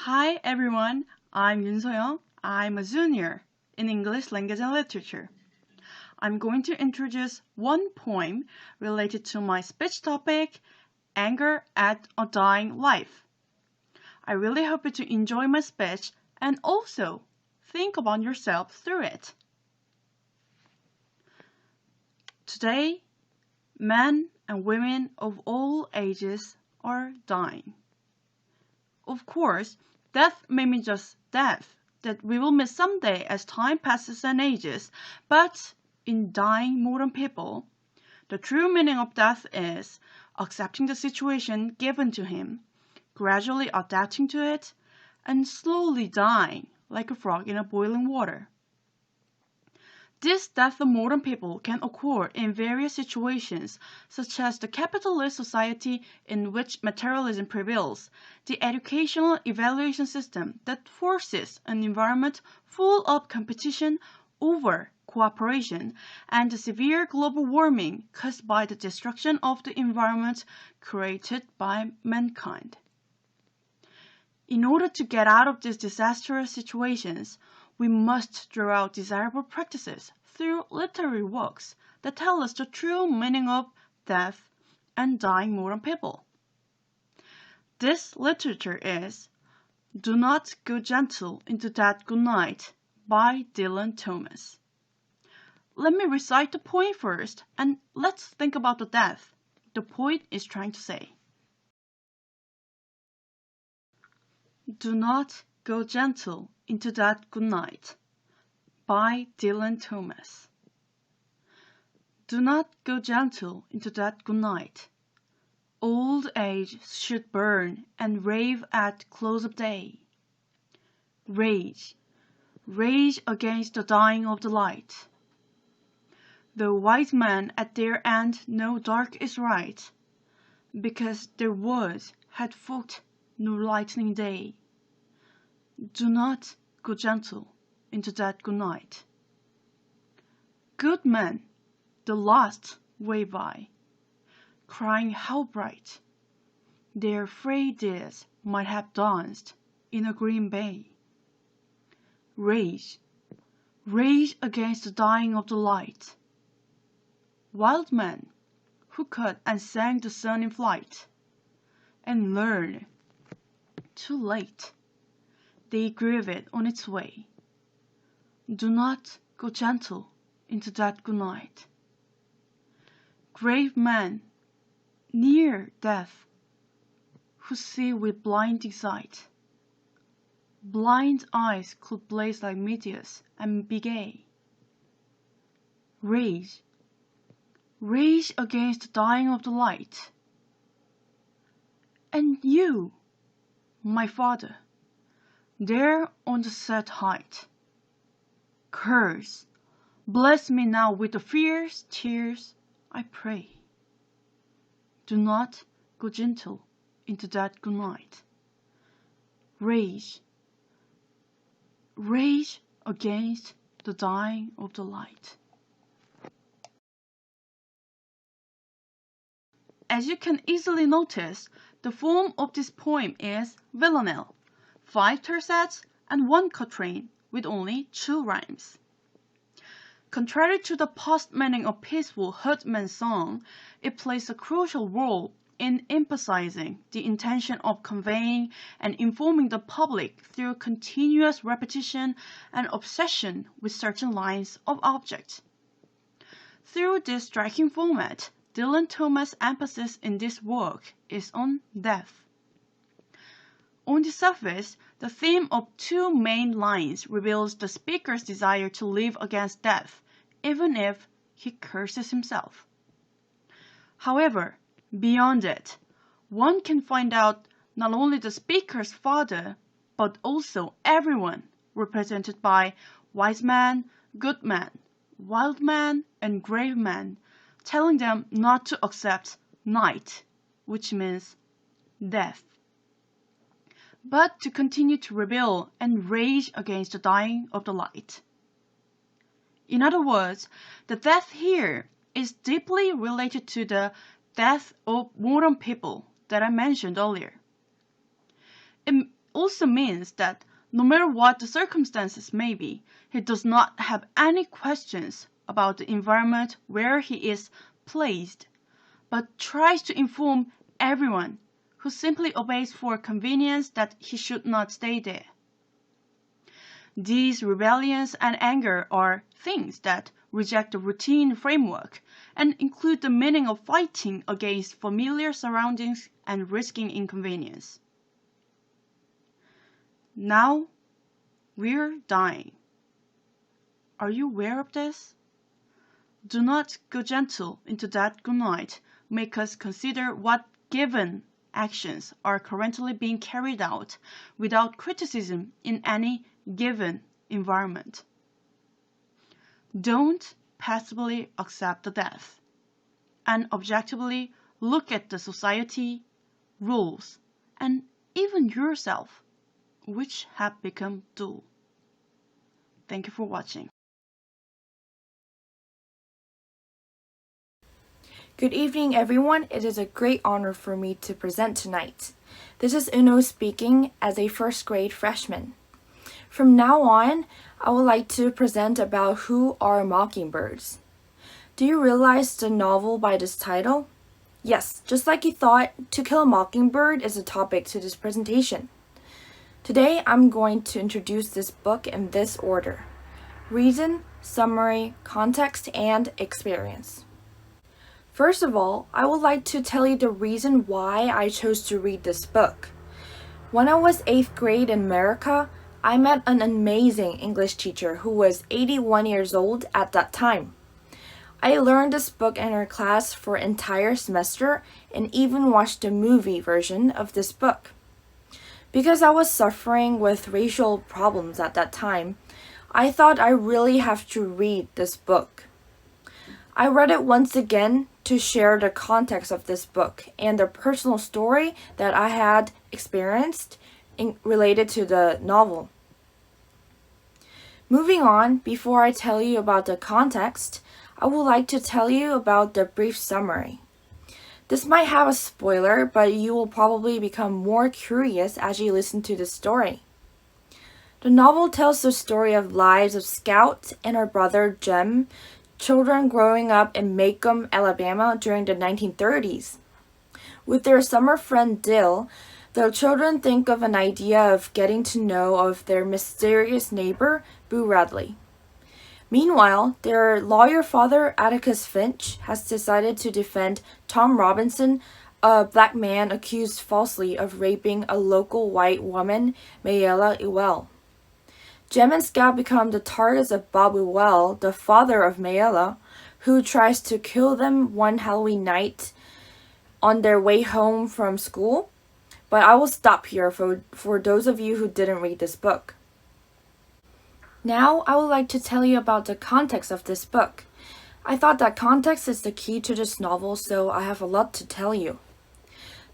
Hi everyone, I'm Yoon So-young. I'm a junior in English Language and Literature. I'm going to introduce one poem related to my speech topic, Anger at a Dying Life. I really hope you to enjoy my speech and also think about yourself through it. Today, men and women of all ages are dying. Of course, death may mean just death, that we will miss someday as time passes and ages, but in dying modern people, the true meaning of death is accepting the situation given to him, gradually adapting to it, and slowly dying like a frog in a boiling water. This death of modern people can occur in various situations, such as the capitalist society in which materialism prevails, the educational evaluation system that forces an environment full of competition over cooperation, and the severe global warming caused by the destruction of the environment created by mankind. In order to get out of these disastrous situations, we must draw out desirable practices through literary works that tell us the true meaning of death and dying modern people. This literature is Do Not Go Gentle Into That Good Night by Dylan Thomas. Let me recite the poem first and let's think about the death the poet is trying to say. Do not go gentle into that good night by Dylan Thomas. Do not go gentle into that good night. Old age should burn and rave at close of day. Rage, rage against the dying of the light. The wise men at their end know dark is right, because their words had foot no lightning day. Do not go gentle into that good night. Good men, the last way by, crying how bright their frail days might have danced in a green bay. Rage, rage against the dying of the light. Wild men who cut and sang the sun in flight, and learned, too late, they grieve it on its way. Do not go gentle into that good night. Grave men, near death, who see with blinding sight. Blind eyes could blaze like meteors and be gay. Rage, rage against the dying of the light. And you, my father, there on the set height, curse, bless me now with the fierce tears, I pray. Do not go gentle into that good night. Rage, rage against the dying of the light. As you can easily notice, the form of this poem is villanelle, 5 tercets and 1 quatrain with only 2 rhymes. Contrary to the past meaning of peaceful herdsman song, it plays a crucial role in emphasizing the intention of conveying and informing the public through continuous repetition and obsession with certain lines of objects. Through this striking format, Dylan Thomas' emphasis in this work is on death. On the surface, the theme of 2 main lines reveals the speaker's desire to live against death, even if he curses himself. However, beyond it, one can find out not only the speaker's father, but also everyone represented by wise man, good man, wild man, and grave man, telling them not to accept night, which means death, but to continue to rebel and rage against the dying of the light. In other words, the death here is deeply related to the death of modern people that I mentioned earlier. It also means that no matter what the circumstances may be, he does not have any questions about the environment where he is placed, but tries to inform everyone who simply obeys for convenience that he should not stay there. These rebellions and anger are things that reject the routine framework and include the meaning of fighting against familiar surroundings and risking inconvenience. Now, we're dying. Are you aware of this? Do not go gentle into that good night. Make us consider what given actions are currently being carried out without criticism in any given environment. Don't passively accept the death, and objectively look at the society, rules, and even yourself, which have become dull. Thank you for watching. Good evening, everyone. It is a great honor for me to present tonight. This is Uno speaking as a first grade freshman. From now on, I would like to present about Who Are Mockingbirds. Do you realize the novel by this title? Yes, just like you thought, To Kill a Mockingbird is the topic to this presentation. Today, I'm going to introduce this book in this order: reason, summary, context, and experience. First of all, I would like to tell you the reason why I chose to read this book. When I was 8th grade in America, I met an amazing English teacher who was 81 years old at that time. I learned this book in her class for an entire semester and even watched the movie version of this book. Because I was suffering with racial problems at that time, I thought I really have to read this book. I read it once again to share the context of this book and the personal story that I had experienced related to the novel. Moving on, before I tell you about the context, I would like to tell you about the brief summary. This might have a spoiler, but you will probably become more curious as you listen to the story. The novel tells the story of lives of Scout and her brother Jem, children growing up in Macomb, Alabama during the 1930s. With their summer friend Dill, the children think of an idea of getting to know of their mysterious neighbor, Boo Radley. Meanwhile, their lawyer father, Atticus Finch, has decided to defend Tom Robinson, a black man accused falsely of raping a local white woman, Mayella Ewell. Jem and Scout become the targets of Bob Ewell, the father of Mayella, who tries to kill them one Halloween night on their way home from school. But I will stop here for those of you who didn't read this book. Now, I would like to tell you about the context of this book. I thought that context is the key to this novel, so I have a lot to tell you.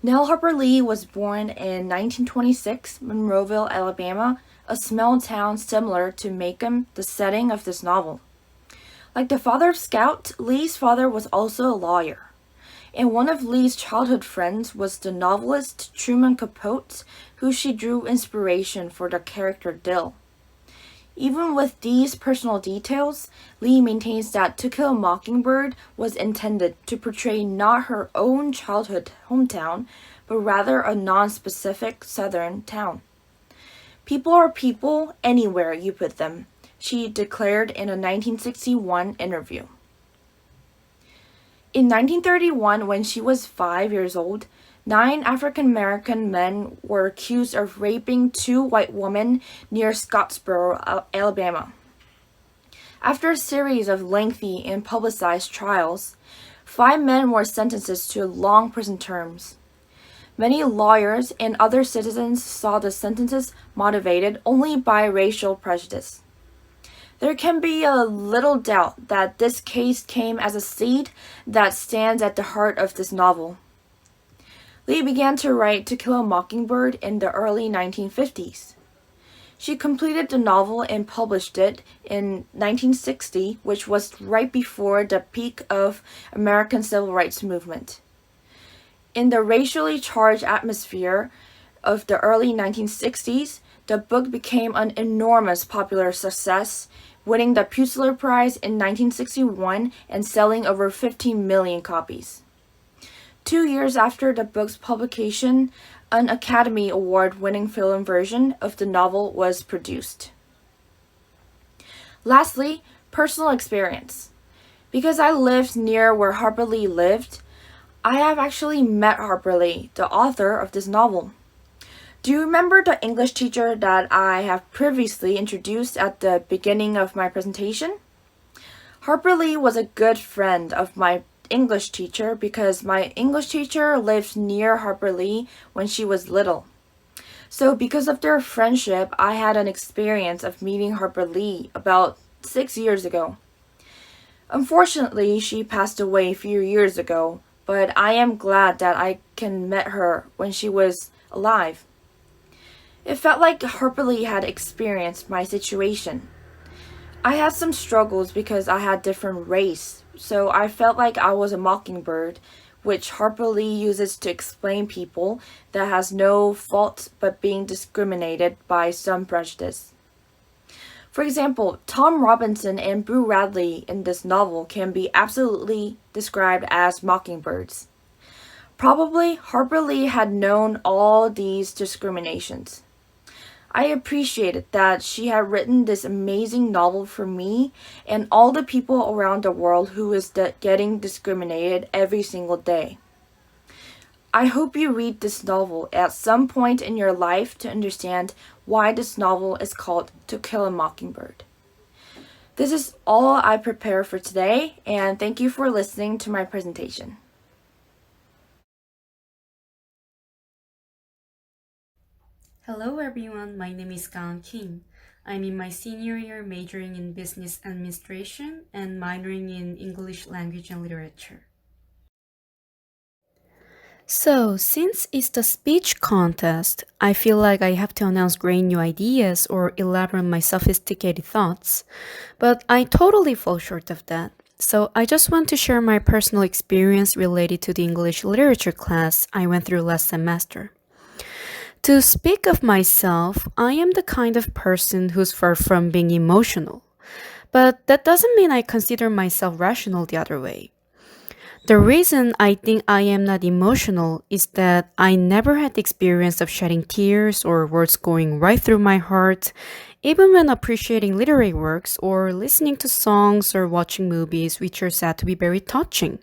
Nell Harper Lee was born in 1926, Monroeville, Alabama, a small town similar to Macomb, the setting of this novel. Like the father of Scout, Lee's father was also a lawyer. And one of Lee's childhood friends was the novelist Truman Capote, who she drew inspiration for the character Dill. Even with these personal details, Lee maintains that To Kill a Mockingbird was intended to portray not her own childhood hometown, but rather a non-specific southern town. People are people anywhere you put them, she declared in a 1961 interview. In 1931, when she was 5 years old, 9 African-American men were accused of raping 2 white women near Scottsboro, Alabama. After a series of lengthy and publicized trials, 5 men were sentenced to long prison terms. Many lawyers and other citizens saw the sentences motivated only by racial prejudice. There can be a little doubt that this case came as a seed that stands at the heart of this novel. Lee began to write To Kill a Mockingbird in the early 1950s. She completed the novel and published it in 1960, which was right before the peak of American civil rights movement. In the racially charged atmosphere of the early 1960s, the book became an enormous popular success, winning the Pulitzer Prize in 1961 and selling over 15 million copies. 2 years after the book's publication, an Academy Award-winning film version of the novel was produced. Lastly, personal experience. Because I lived near where Harper Lee lived, I have actually met Harper Lee, the author of this novel. Do you remember the English teacher that I have previously introduced at the beginning of my presentation? Harper Lee was a good friend of my English teacher because my English teacher lived near Harper Lee when she was little. So because of their friendship, I had an experience of meeting Harper Lee about 6 years ago. Unfortunately, she passed away a few years ago, but I am glad that I can met her when she was alive. It felt like Harper Lee had experienced my situation. I had some struggles because I had different race, so I felt like I was a mockingbird, which Harper Lee uses to explain people that has no fault but being discriminated by some prejudice. For example, Tom Robinson and Boo Radley in this novel can be absolutely described as mockingbirds. Probably Harper Lee had known all these discriminations. I appreciated that she had written this amazing novel for me and all the people around the world who is getting discriminated every single day. I hope you read this novel at some point in your life to understand why this novel is called To Kill a Mockingbird. This is all I prepared for today, and thank you for listening to my presentation. Hello everyone, my name is Gaon Kim. I'm in my senior year majoring in business administration and minoring in English language and literature. So, since it's the speech contest, I feel like I have to announce great new ideas or elaborate my sophisticated thoughts. But I totally fall short of that. So I just want to share my personal experience related to the English literature class I went through last semester. To speak of myself, I am the kind of person who's far from being emotional. But that doesn't mean I consider myself rational the other way. The reason I think I am not emotional is that I never had the experience of shedding tears or words going right through my heart, even when appreciating literary works or listening to songs or watching movies which are said to be very touching.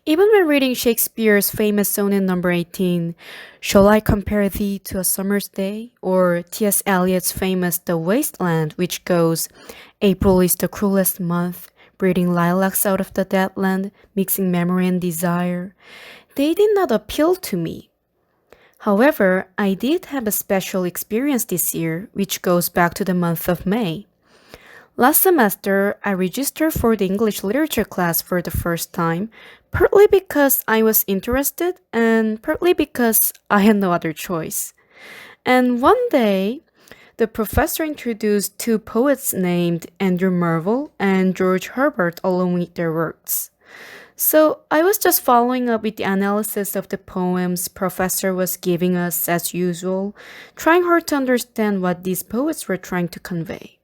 Even when reading Shakespeare's famous sonnet number 18, Shall I compare thee to a summer's day? Or T.S. Eliot's famous The Waste Land, which goes, April is the cruelest month, breeding lilacs out of the dead land, mixing memory and desire. They did not appeal to me. However, I did have a special experience this year, which goes back to the month of May. Last semester, I registered for the English literature class for the first time, partly because I was interested and partly because I had no other choice. And one day, the professor introduced two poets named Andrew Marvell and George Herbert along with their works. So I was just following up with the analysis of the poems professor was giving us as usual, trying hard to understand what these poets were trying to convey.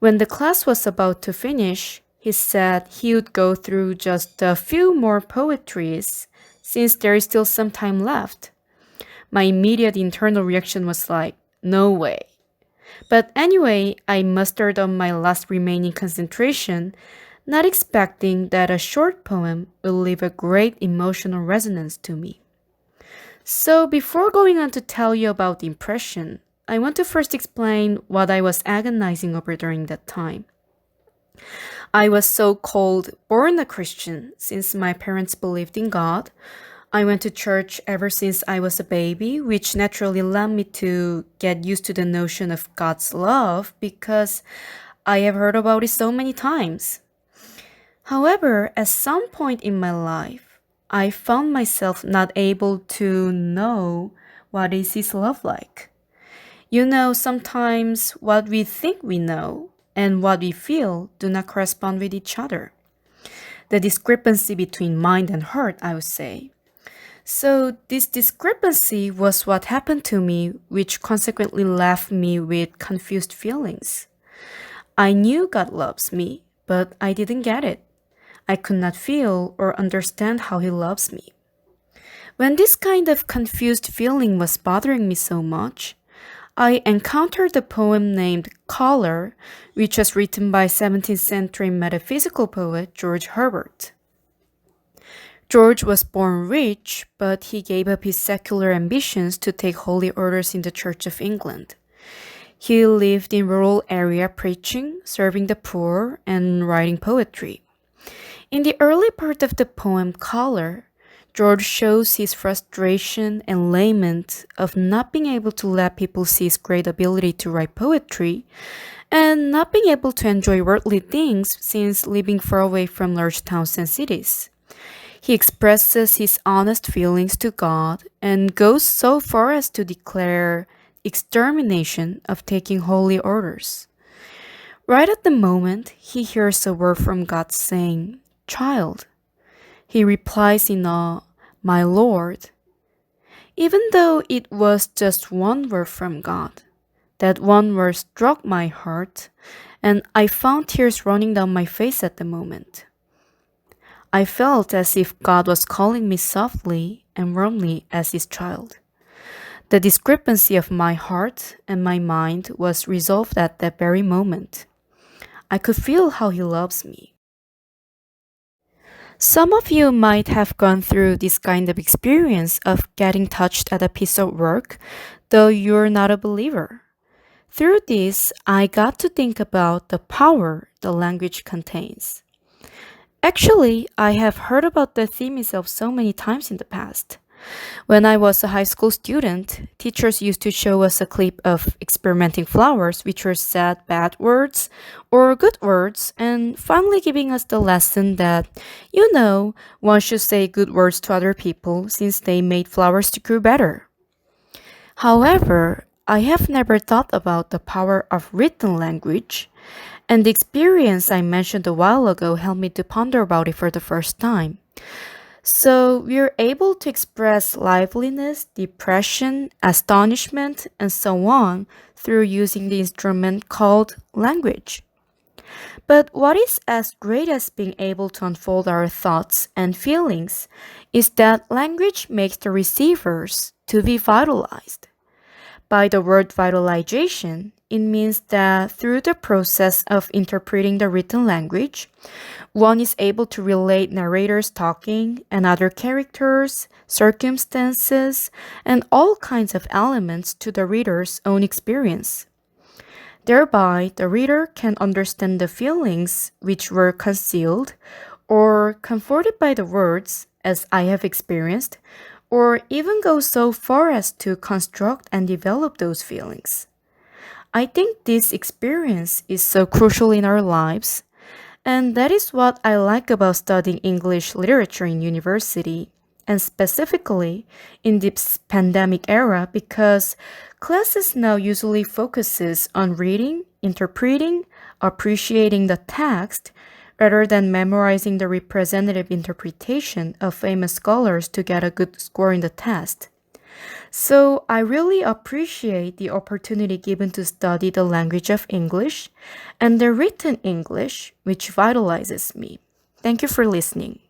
When the class was about to finish, he said he would go through just a few more poetries since there is still some time left. My immediate internal reaction was like, no way. But anyway, I mustered up my last remaining concentration, not expecting that a short poem will leave a great emotional resonance to me. So before going on to tell you about the impression, I want to first explain what I was agonizing over during that time. I was so-called born a Christian since my parents believed in God. I went to church ever since I was a baby, which naturally led me to get used to the notion of God's love because I have heard about it so many times. However, at some point in my life, I found myself not able to know what is His love like. You know, sometimes what we think we know and what we feel do not correspond with each other. The discrepancy between mind and heart, I would say. So, this discrepancy was what happened to me, which consequently left me with confused feelings. I knew God loves me, but I didn't get it. I could not feel or understand how He loves me. When this kind of confused feeling was bothering me so much, I encountered a poem named Color, which was written by 17th century metaphysical poet George Herbert. George was born rich, but he gave up his secular ambitions to take holy orders in the Church of England. He lived in rural area preaching, serving the poor, and writing poetry. In the early part of the poem Color, George shows his frustration and lament of not being able to let people see his great ability to write poetry and not being able to enjoy worldly things since living far away from large towns and cities. He expresses his honest feelings to God and goes so far as to declare extermination of taking holy orders. Right at the moment, he hears a word from God saying, "Child." He replies in a, "My Lord." Even though it was just one word from God, that one word struck my heart, and I found tears running down my face at the moment. I felt as if God was calling me softly and warmly as His child. The discrepancy of my heart and my mind was resolved at that very moment. I could feel how He loves me. Some of you might have gone through this kind of experience of getting touched at a piece of work, though you're not a believer. Through this, I got to think about the power the language contains. Actually, I have heard about the theme itself so many times in the past. When I was a high school student, teachers used to show us a clip of experimenting flowers, which were said bad words or good words, and finally giving us the lesson that, one should say good words to other people since they made flowers to grow better. However, I have never thought about the power of written language, and the experience I mentioned a while ago helped me to ponder about it for the first time. So we're able to express liveliness, depression, astonishment, and so on through using the instrument called language. But what is as great as being able to unfold our thoughts and feelings is that language makes the receivers to be vitalized. By the word vitalization, it means that through the process of interpreting the written language, one is able to relate narrators talking and other characters, circumstances, and all kinds of elements to the reader's own experience. Thereby, the reader can understand the feelings which were concealed or comforted by the words, as I have experienced, or even go so far as to construct and develop those feelings. I think this experience is so crucial in our lives, and that is what I like about studying English literature in university, and specifically in this pandemic era because classes now usually focuses on reading, interpreting, appreciating the text, rather than memorizing the representative interpretation of famous scholars to get a good score in the test. So I really appreciate the opportunity given to study the language of English and the written English, which vitalizes me. Thank you for listening.